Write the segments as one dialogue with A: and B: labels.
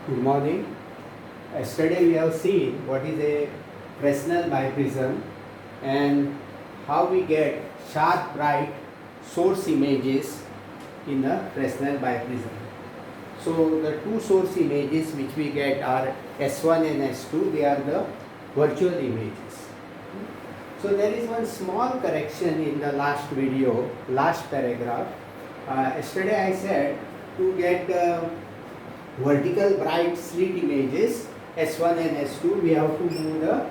A: Good morning. Yesterday we have seen what is a Fresnel biprism and how we get sharp bright source images in a Fresnel biprism. So the two source images which we get are S1 and S2. They are the virtual images. So there is one small correction in the last video, last paragraph. Yesterday I said to get the vertical bright slit images S1 and S2 we have to move the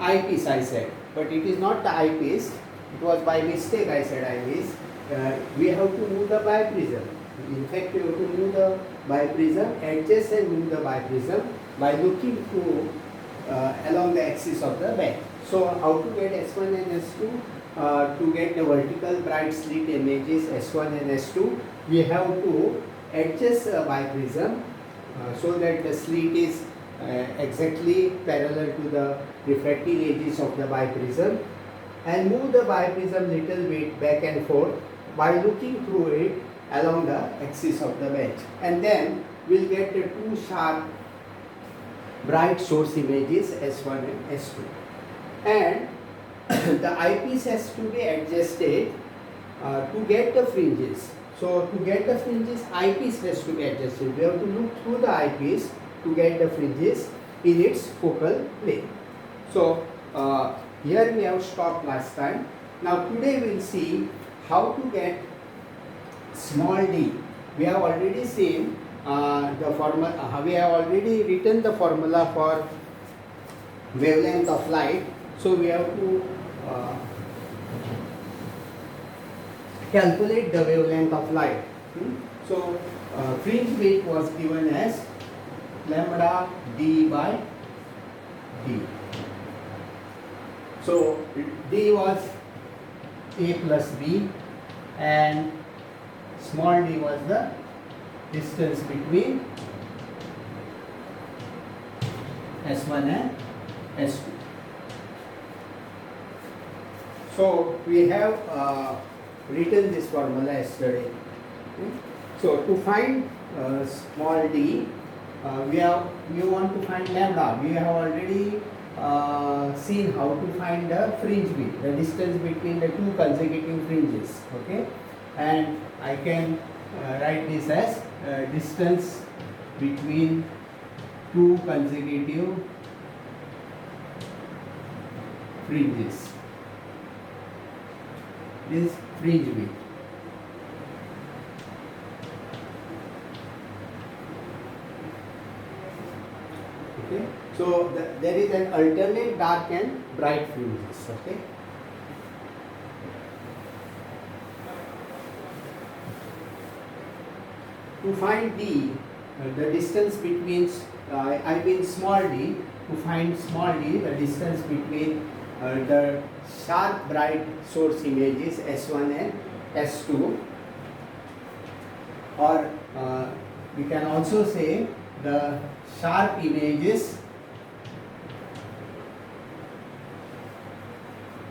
A: eyepiece, I said, but it is not the eyepiece, it was by mistake I said eyepiece. We have to move the biprism. In fact we have to move the biprism, adjust and move the biprism by looking through along the axis of the back. So how to get S1 and S2? To get the vertical bright slit images S1 and S2 we have to adjust a biprism so that the slit is exactly parallel to the refracting edges of the biprism, and move the biprism little bit back and forth by looking through it along the axis of the bench, and then we'll get the two sharp bright source images S1 and S2. And the eyepiece has to be adjusted to get the fringes. So to get the fringes, eyepiece has to be adjusted. We have to look through the eyepiece to get the fringes in its focal plane. So here we have stopped last time. Now today we will see how to get small d. We have already seen the formula. We have already written the formula for wavelength of light. So we have to calculate the wavelength of light. So fringe width was given as lambda d by d. So d was a plus b and small d was the distance between S1 and S2. So we have written this formula yesterday. So to find small d, we want to find lambda. We have already seen how to find the fringe width, the distance between the two consecutive fringes. Okay, and I can write this as distance between two consecutive fringes. This fringe width. Okay, so there is an alternate dark and bright fringes. Okay, to find d, the distance between I mean small d. To find small d, the distance between the sharp bright source images S1 and S2, or we can also say the sharp images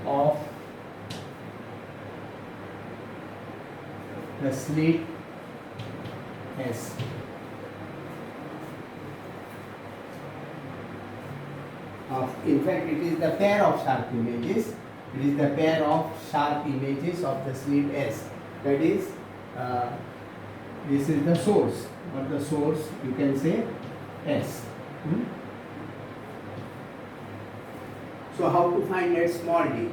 A: of the slit S. In fact, it is the pair of sharp images. It is the pair of sharp images of the slit S. That is, this is the source, or the source you can say S. So how to find that small d?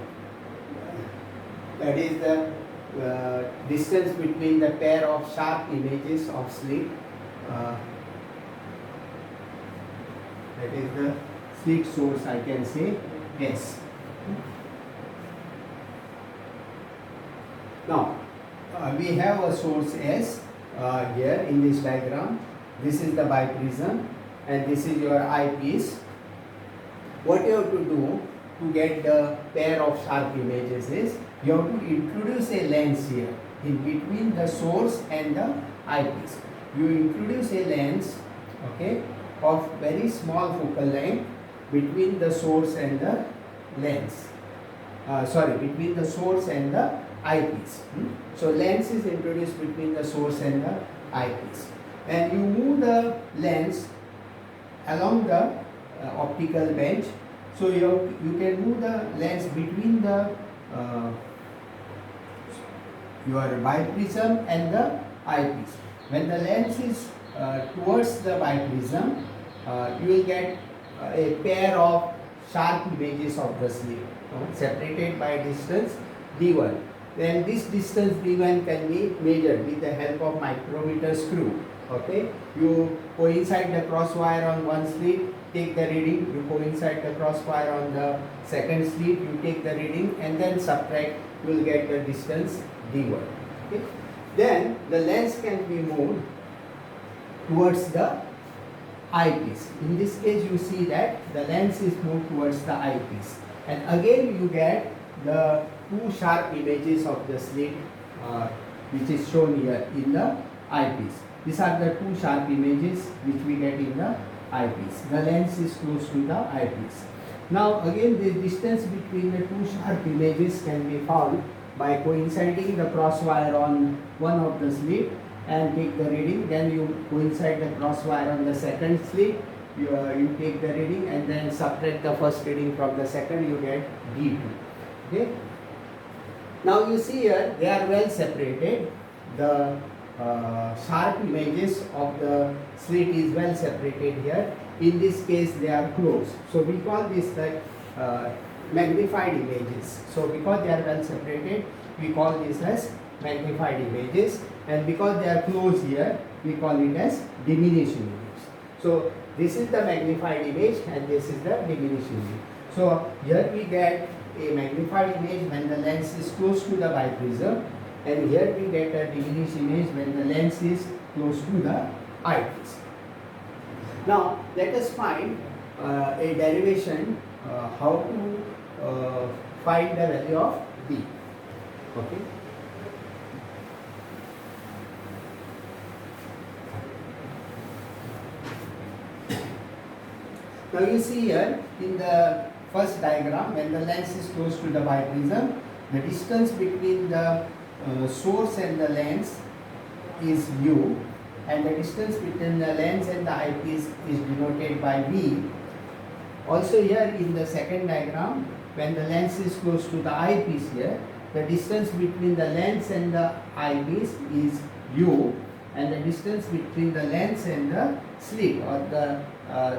A: That is the distance between the pair of sharp images of slit. That is the slit source, I can say S. Now we have a source S here in this diagram. This is the biprism and this is your eyepiece. What you have to do to get the pair of sharp images is you have to introduce a lens here in between the source and the eyepiece. You introduce a lens, okay, of very small focal length between the source and the lens. Between the source and the eyepiece. So lens is introduced between the source and the eyepiece. and you move the lens along the optical bench. So you can move the lens between the your biprism and the eyepiece. When the lens is towards the biprism, you will get a pair of sharp images of the slit separated by distance d1. Then this distance d1 can be measured with the help of micrometer screw. Okay, you coincide the cross wire on one slit, take the reading. You coincide the cross wire on the second slit, you take the reading, and then subtract. You will get the distance d1. Okay, then the lens can be moved towards the eyepiece. In this case, you see that the lens is moved towards the eyepiece, and again you get the two sharp images of the slit, which is shown here in the eyepiece. These are the two sharp images which we get in the eyepiece. The lens is close to the eyepiece. Now again, the distance between the two sharp images can be found by coinciding the cross wire on one of the slit and take the reading. Then you coincide the cross wire on the second slit, you take the reading, and then subtract the first reading from the second, you get D2. Okay. Now you see here they are well separated. The sharp images of the slit is well separated here. In this case they are close. So we call this like magnified images. So because they are well separated, we call this as magnified images, and because they are close here, we call it as diminishing image. So this is the magnified image and this is the diminishing image. So here we get a magnified image when the lens is close to the biprism, and here we get a diminished image when the lens is close to the eyepiece. Now let us find a derivation how to find the value of D. Okay. Now you see here in the first diagram, when the lens is close to the biprism, the distance between the source and the lens is u, and the distance between the lens and the eyepiece is denoted by v. Also here in the second diagram, when the lens is close to the eyepiece here, the distance between the lens and the eyepiece is u, and the distance between the lens and the slit or the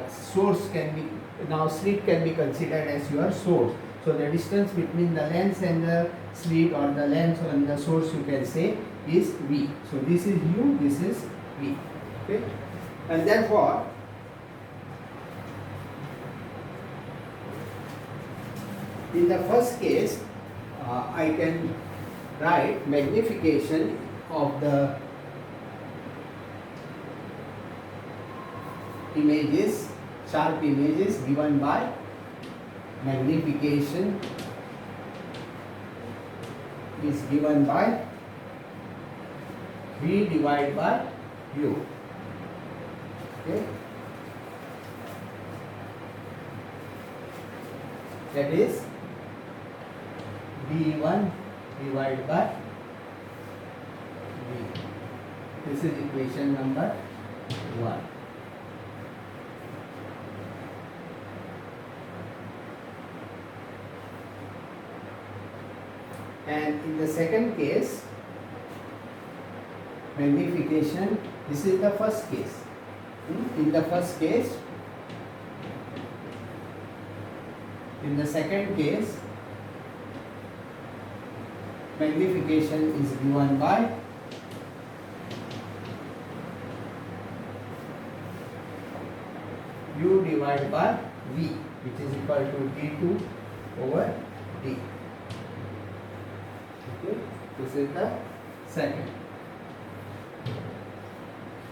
A: source can be, now slit can be considered as your source. So the distance between the lens and the slit, or the lens and the source, you can say, is v. So this is u, this is v. Okay, and therefore in the first case I can write magnification of the images, sharp images, given by magnification is given by v divided by u. Okay, that is d1 divided by v. This is equation number 1. And in the second case, magnification, this is the first case. In the first case, in the second case, magnification is given by u divided by v, which is equal to d2 over d. Okay, this is the second,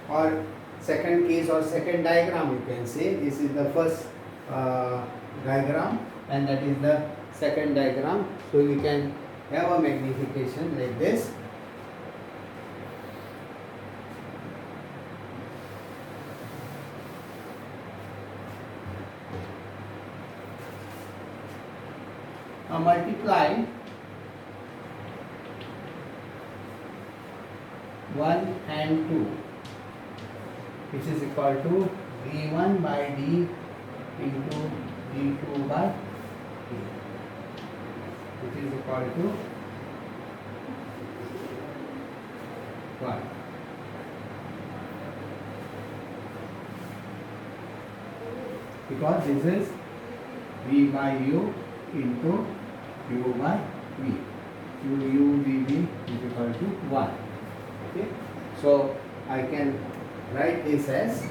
A: or second case, or second diagram, you can say. This is the first diagram and that is the second diagram. So you can have a magnification like this. Now multiply 1 and 2. which is equal to d1 by d into d2 by d, which is equal to 1. Because this is v by u into u by v. u dv is equal to 1. Okay, so I can write this as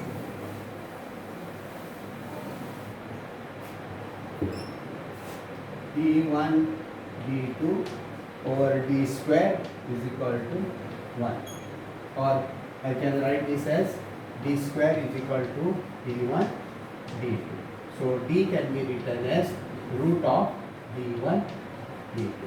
A: d1 d2 over d square is equal to 1, or I can write this as d square is equal to d1 d2. So d can be written as root of d1 d2.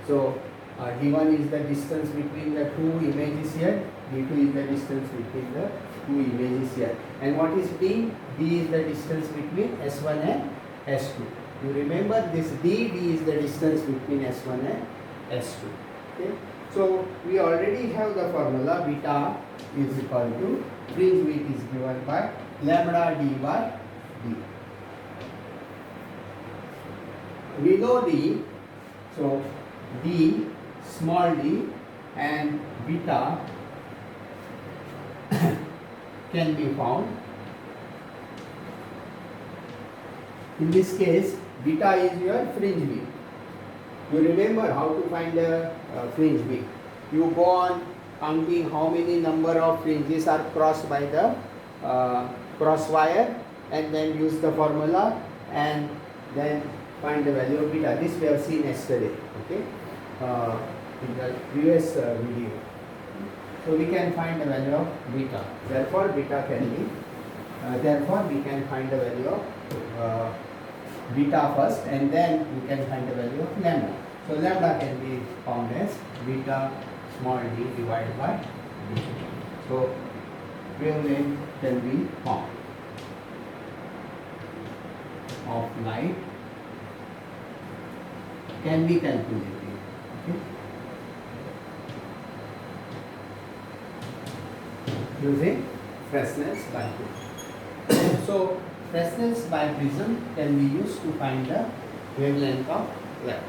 A: So d1 is the distance between the two images here, d2 is the distance between the two images here. And what is d? d is the distance between s1 and s2. You remember this d is the distance between s1 and s2. Okay? So we already have the formula beta is equal to fringe width is given by lambda d by d. We know d, so d, small d and beta can be found. In this case, beta is your fringe width. You remember how to find the fringe width. You go on counting how many number of fringes are crossed by the cross wire, and then use the formula and then find the value of beta. This we have seen yesterday, okay, in the previous video. So we can find the value of beta. Therefore, beta can be. Therefore, we can find the value of beta first, and then we can find the value of lambda. So lambda can be found as beta small d divided by d. So wavelength can be found of light can be calculated. Okay? Using Fresnel's biprism. So Fresnel's biprism can be used to find the wavelength of light.